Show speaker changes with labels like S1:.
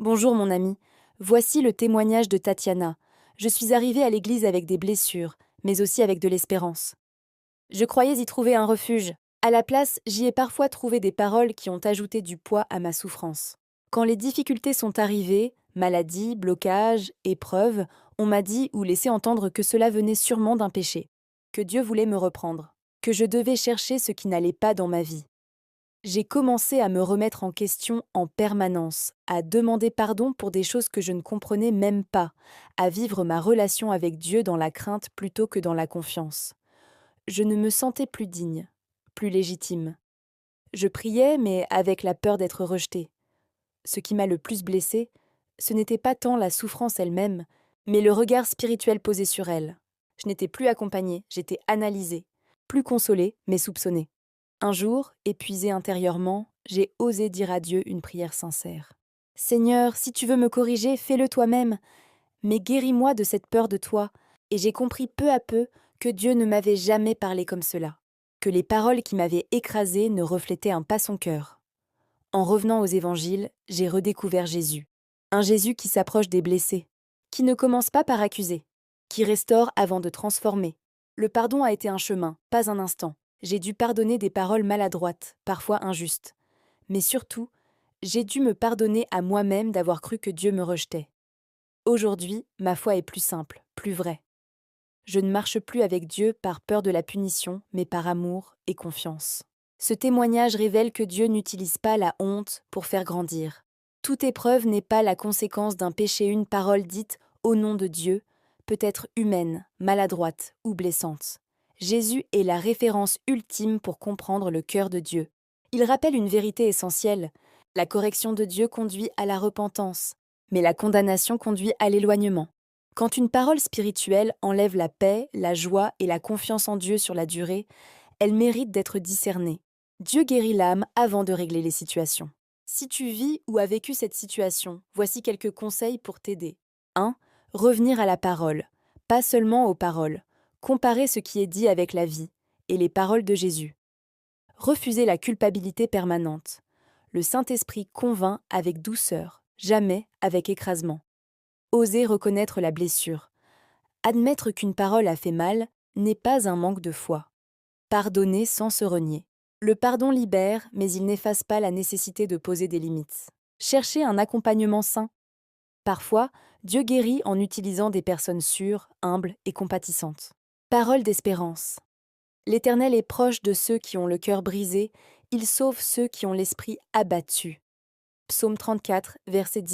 S1: Bonjour mon ami, voici le témoignage de Tatiana. Je suis arrivée à l'église avec des blessures, mais aussi avec de l'espérance. Je croyais y trouver un refuge. À la place, j'y ai parfois trouvé des paroles qui ont ajouté du poids à ma souffrance. Quand les difficultés sont arrivées, maladies, blocages, épreuves, on m'a dit ou laissé entendre que cela venait sûrement d'un péché, que Dieu voulait me reprendre, que je devais chercher ce qui n'allait pas dans ma vie. J'ai commencé à me remettre en question en permanence, à demander pardon pour des choses que je ne comprenais même pas, à vivre ma relation avec Dieu dans la crainte plutôt que dans la confiance. Je ne me sentais plus digne, plus légitime. Je priais, mais avec la peur d'être rejetée. Ce qui m'a le plus blessée, ce n'était pas tant la souffrance elle-même, mais le regard spirituel posé sur elle. Je n'étais plus accompagnée, j'étais analysée, plus consolée, mais soupçonnée. Un jour, épuisée intérieurement, j'ai osé dire à Dieu une prière sincère. Seigneur, si tu veux me corriger, fais-le toi-même, mais guéris-moi de cette peur de toi. Et j'ai compris peu à peu que Dieu ne m'avait jamais parlé comme cela, que les paroles qui m'avaient écrasée ne reflétaient pas son cœur. En revenant aux évangiles, j'ai redécouvert Jésus. Un Jésus qui s'approche des blessés, qui ne commence pas par accuser, qui restaure avant de transformer. Le pardon a été un chemin, pas un instant. J'ai dû pardonner des paroles maladroites, parfois injustes. Mais surtout, j'ai dû me pardonner à moi-même d'avoir cru que Dieu me rejetait. Aujourd'hui, ma foi est plus simple, plus vraie. Je ne marche plus avec Dieu par peur de la punition, mais par amour et confiance. Ce témoignage révèle que Dieu n'utilise pas la honte pour faire grandir. Toute épreuve n'est pas la conséquence d'un péché, une parole dite au nom de Dieu, peut être humaine, maladroite ou blessante. Jésus est la référence ultime pour comprendre le cœur de Dieu. Il rappelle une vérité essentielle. La correction de Dieu conduit à la repentance, mais la condamnation conduit à l'éloignement. Quand une parole spirituelle enlève la paix, la joie et la confiance en Dieu sur la durée, elle mérite d'être discernée. Dieu guérit l'âme avant de régler les situations. Si tu vis ou as vécu cette situation, voici quelques conseils pour t'aider. 1. Revenir à la parole, pas seulement aux paroles. Comparer ce qui est dit avec la vie et les paroles de Jésus. Refuser la culpabilité permanente. Le Saint-Esprit convainc avec douceur, jamais avec écrasement. Oser reconnaître la blessure. Admettre qu'une parole a fait mal n'est pas un manque de foi. Pardonner sans se renier. Le pardon libère, mais il n'efface pas la nécessité de poser des limites. Chercher un accompagnement sain. Parfois, Dieu guérit en utilisant des personnes sûres, humbles et compatissantes. Parole d'espérance. L'Éternel est proche de ceux qui ont le cœur brisé, il sauve ceux qui ont l'esprit abattu. Psaume 34, verset 10.